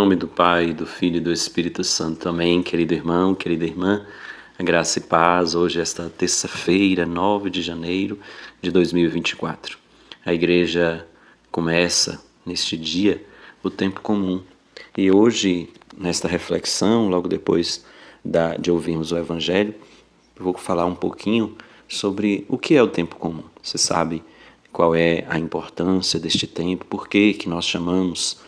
nome do Pai, do Filho e do Espírito Santo. Amém. Querido irmão, querida irmã, a graça e paz. Hoje, esta terça-feira, 9 de janeiro de 2024. A igreja começa, neste dia, o tempo comum. E hoje, nesta reflexão, logo depois de ouvirmos o Evangelho, eu vou falar um pouquinho sobre o que é o tempo comum. Você sabe qual é a importância deste tempo, por que nós chamamos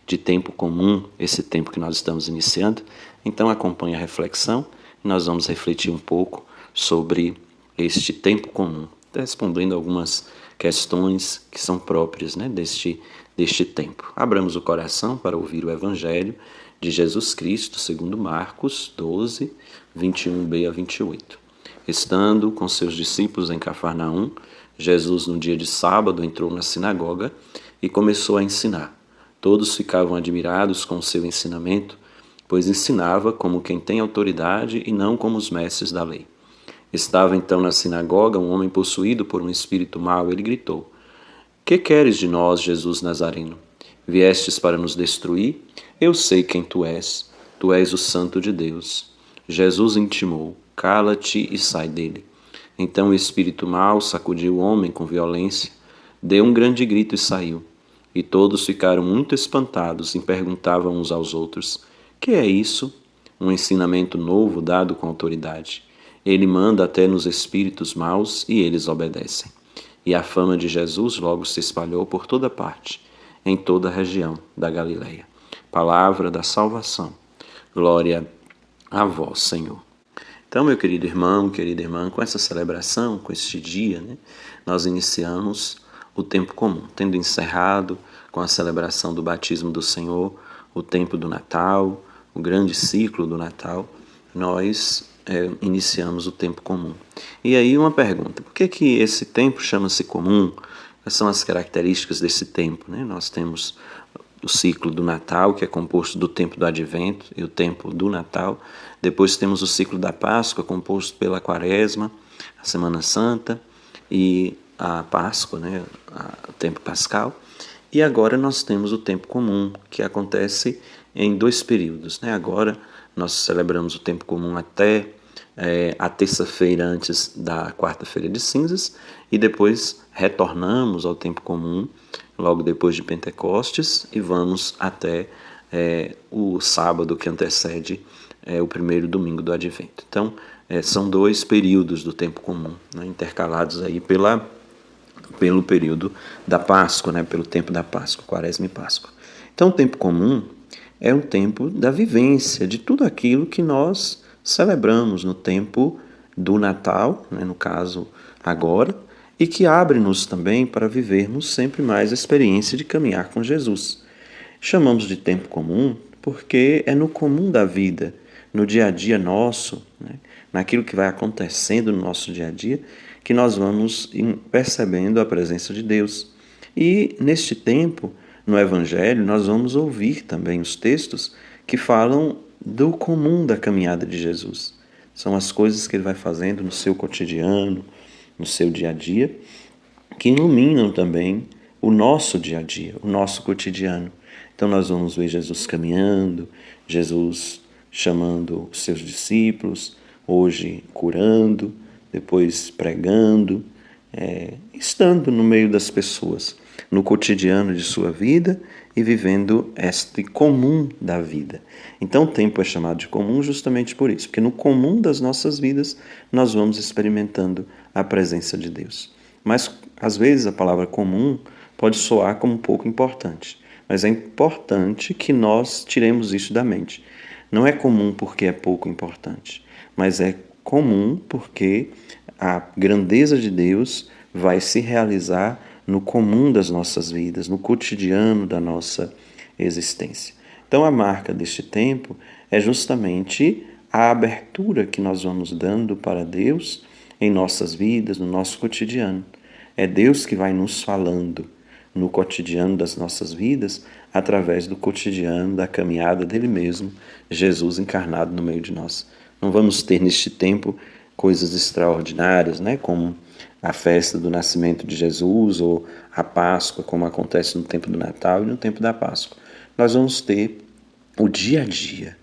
de tempo comum esse tempo que nós estamos iniciando. Então acompanhe a reflexão e nós vamos refletir um pouco sobre este tempo comum, respondendo algumas questões que são próprias, deste tempo. Abramos o coração para ouvir o Evangelho de Jesus Cristo, segundo Marcos 12, 21b a 28. Estando com seus discípulos em Cafarnaum, Jesus, no dia de sábado, entrou na sinagoga e começou a ensinar. Todos ficavam admirados com o seu ensinamento, pois ensinava como quem tem autoridade e não como os mestres da lei. Estava então na sinagoga um homem possuído por um espírito mau. Ele gritou: Que queres de nós, Jesus Nazareno? Viestes para nos destruir? Eu sei quem tu és o Santo de Deus. Jesus intimou: Cala-te e sai dele. Então o espírito mau sacudiu o homem com violência, deu um grande grito e saiu. E todos ficaram muito espantados e perguntavam uns aos outros: Que é isso? Um ensinamento novo dado com autoridade. Ele manda até nos espíritos maus e eles obedecem. E a fama de Jesus logo se espalhou por toda parte, em toda a região da Galileia. Palavra da salvação. Glória a vós, Senhor. Então, meu querido irmão, querida irmã, com essa celebração, com este dia, nós iniciamos o tempo comum, tendo encerrado com a celebração do batismo do Senhor, o tempo do Natal, o grande ciclo do Natal, nós iniciamos o tempo comum. E aí uma pergunta: por que esse tempo chama-se comum? Quais são as características desse tempo? Nós temos o ciclo do Natal, que é composto do tempo do Advento e o tempo do Natal. Depois temos o ciclo da Páscoa, composto pela Quaresma, a Semana Santa e a Páscoa, o tempo pascal. E agora nós temos o tempo comum, que acontece em 2 períodos. Agora nós celebramos o tempo comum até a terça-feira antes da quarta-feira de cinzas e depois retornamos ao tempo comum logo depois de Pentecostes e vamos até o sábado que antecede o primeiro domingo do Advento. Então, são 2 períodos do tempo comum, intercalados aí pelo período da Páscoa, pelo tempo da Páscoa, Quaresma e Páscoa. Então, o tempo comum é um tempo da vivência de tudo aquilo que nós celebramos no tempo do Natal, no caso agora, e que abre-nos também para vivermos sempre mais a experiência de caminhar com Jesus. Chamamos de tempo comum porque é no comum da vida, no dia a dia nosso, naquilo que vai acontecendo no nosso dia a dia, que nós vamos percebendo a presença de Deus. E neste tempo, no Evangelho, nós vamos ouvir também os textos que falam do comum da caminhada de Jesus. São as coisas que ele vai fazendo no seu cotidiano, no seu dia a dia, que iluminam também o nosso dia a dia, o nosso cotidiano. Então nós vamos ver Jesus caminhando, Jesus chamando os seus discípulos, hoje curando, depois pregando, estando no meio das pessoas, no cotidiano de sua vida e vivendo este comum da vida. Então o tempo é chamado de comum justamente por isso, porque no comum das nossas vidas nós vamos experimentando a presença de Deus. Mas às vezes a palavra comum pode soar como um pouco importante, mas é importante que nós tiremos isso da mente. Não é comum porque é pouco importante, mas é comum porque a grandeza de Deus vai se realizar no comum das nossas vidas, no cotidiano da nossa existência. Então a marca deste tempo é justamente a abertura que nós vamos dando para Deus em nossas vidas, no nosso cotidiano. É Deus que vai nos falando no cotidiano das nossas vidas, através do cotidiano da caminhada dele mesmo, Jesus encarnado no meio de nós. Não vamos ter neste tempo coisas extraordinárias, como a festa do nascimento de Jesus ou a Páscoa, como acontece no tempo do Natal e no tempo da Páscoa. Nós vamos ter o dia a dia.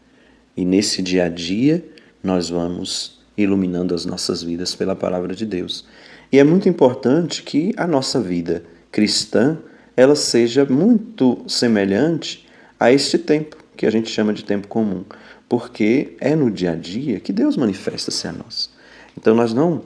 E nesse dia a dia, nós vamos iluminando as nossas vidas pela palavra de Deus. E é muito importante que a nossa vida cristã, ela seja muito semelhante a este tempo, que a gente chama de tempo comum, porque é no dia a dia que Deus manifesta-se a nós. Então nós não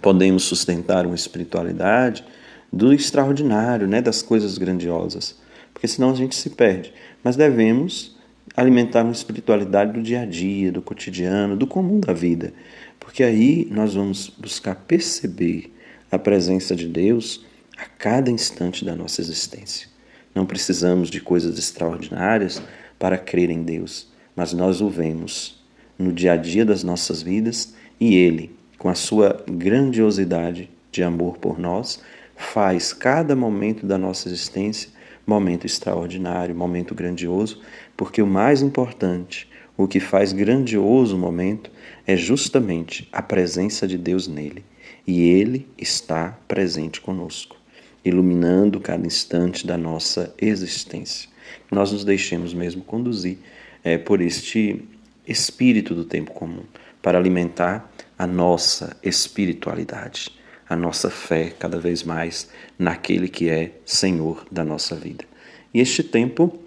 podemos sustentar uma espiritualidade do extraordinário, né, das coisas grandiosas, porque senão a gente se perde. Mas devemos alimentar uma espiritualidade do dia a dia, do cotidiano, do comum da vida, porque aí nós vamos buscar perceber a presença de Deus a cada instante da nossa existência. Não precisamos de coisas extraordinárias para crer em Deus, mas nós o vemos no dia a dia das nossas vidas e Ele, com a sua grandiosidade de amor por nós, faz cada momento da nossa existência momento extraordinário, momento grandioso, porque o mais importante, o que faz grandioso o momento, é justamente a presença de Deus nele. E Ele está presente conosco, iluminando cada instante da nossa existência. Nós nos deixemos mesmo conduzir por este espírito do tempo comum, para alimentar a nossa espiritualidade, a nossa fé cada vez mais naquele que é Senhor da nossa vida. E este tempo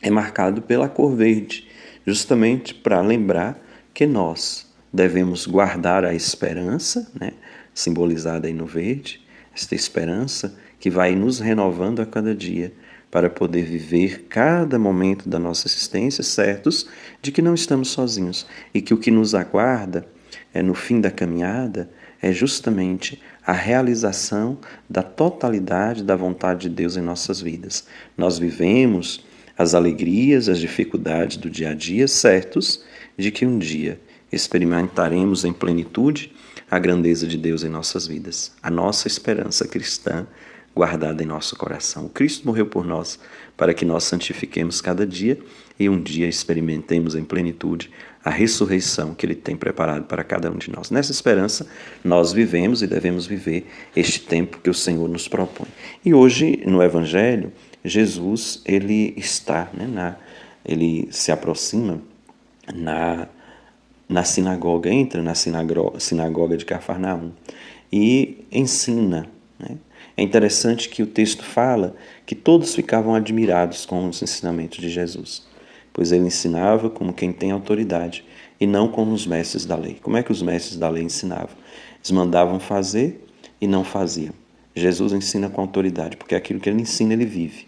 é marcado pela cor verde, justamente para lembrar que nós devemos guardar a esperança, né, simbolizada aí no verde, esta esperança que vai nos renovando a cada dia para poder viver cada momento da nossa existência certos de que não estamos sozinhos e que o que nos aguarda no fim da caminhada é justamente a realização da totalidade da vontade de Deus em nossas vidas. Nós vivemos as alegrias, as dificuldades do dia a dia, certos de que um dia experimentaremos em plenitude a grandeza de Deus em nossas vidas. A nossa esperança cristã guardada em nosso coração. O Cristo morreu por nós para que nós santifiquemos cada dia e um dia experimentemos em plenitude a ressurreição que Ele tem preparado para cada um de nós. Nessa esperança, nós vivemos e devemos viver este tempo que o Senhor nos propõe. E hoje, no Evangelho, Jesus, ele está, ele se aproxima na sinagoga, entra na sinagoga de Cafarnaum e ensina. É interessante que o texto fala que todos ficavam admirados com os ensinamentos de Jesus, pois ele ensinava como quem tem autoridade e não como os mestres da lei. Como é que os mestres da lei ensinavam? Eles mandavam fazer e não faziam. Jesus ensina com autoridade, porque aquilo que ele ensina, ele vive.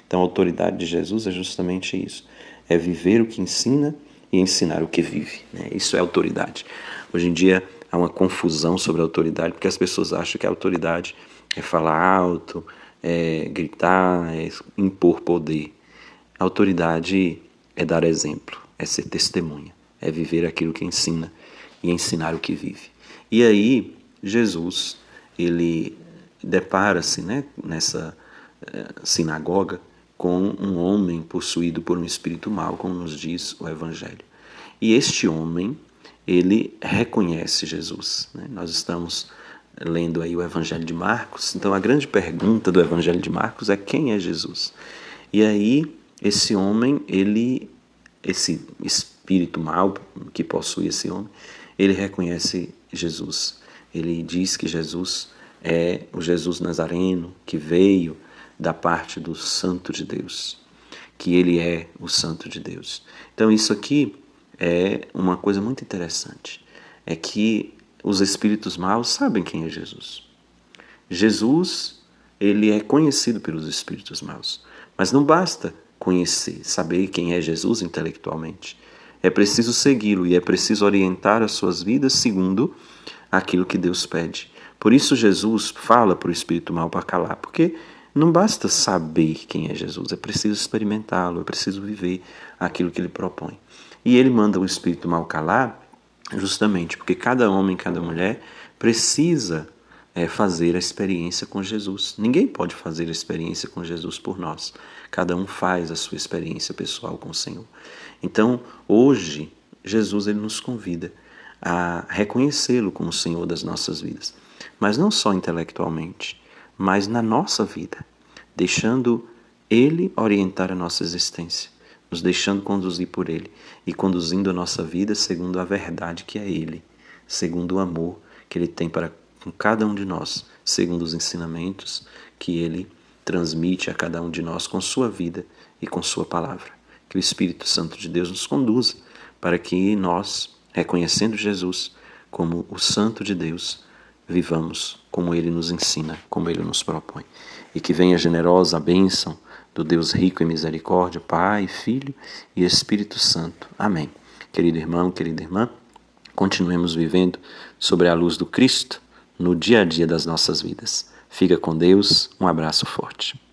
Então a autoridade de Jesus é justamente isso, é viver o que ensina e ensinar o que vive. Isso é autoridade. Hoje em dia há uma confusão sobre a autoridade, porque as pessoas acham que a autoridade é falar alto, é gritar, é impor poder. A autoridade é dar exemplo, é ser testemunha, é viver aquilo que ensina e ensinar o que vive. E aí Jesus, ele depara-se nessa sinagoga com um homem possuído por um espírito mau, como nos diz o Evangelho. E este homem, ele reconhece Jesus. Nós estamos lendo aí o Evangelho de Marcos, então a grande pergunta do Evangelho de Marcos é: quem é Jesus? E aí esse homem, esse espírito mau que possui esse homem, ele reconhece Jesus. Ele diz que Jesus é o Jesus Nazareno, que veio da parte do Santo de Deus, que ele é o Santo de Deus. Então isso aqui é uma coisa muito interessante, é que os espíritos maus sabem quem é Jesus. Jesus, ele é conhecido pelos espíritos maus, mas não basta conhecer, saber quem é Jesus intelectualmente. É preciso segui-lo e é preciso orientar as suas vidas segundo aquilo que Deus pede. Por isso Jesus fala para o espírito mau para calar, porque não basta saber quem é Jesus, é preciso experimentá-lo, é preciso viver aquilo que ele propõe. E ele manda o espírito mau calar justamente porque cada homem, cada mulher precisa fazer a experiência com Jesus. Ninguém pode fazer a experiência com Jesus por nós. Cada um faz a sua experiência pessoal com o Senhor. Então, hoje, Jesus ele nos convida a reconhecê-lo como Senhor das nossas vidas. Mas não só intelectualmente, mas na nossa vida, deixando Ele orientar a nossa existência. nos deixando conduzir por Ele e conduzindo a nossa vida segundo a verdade que é Ele, segundo o amor que Ele tem para com cada um de nós, segundo os ensinamentos que Ele transmite a cada um de nós com sua vida e com sua palavra. Que o Espírito Santo de Deus nos conduza para que nós, reconhecendo Jesus como o Santo de Deus, vivamos como Ele nos ensina, como Ele nos propõe. E que venha a generosa bênção do Deus rico em misericórdia, Pai, Filho e Espírito Santo. Amém. Querido irmão, querida irmã, continuemos vivendo sobre a luz do Cristo no dia a dia das nossas vidas. Fica com Deus, um abraço forte.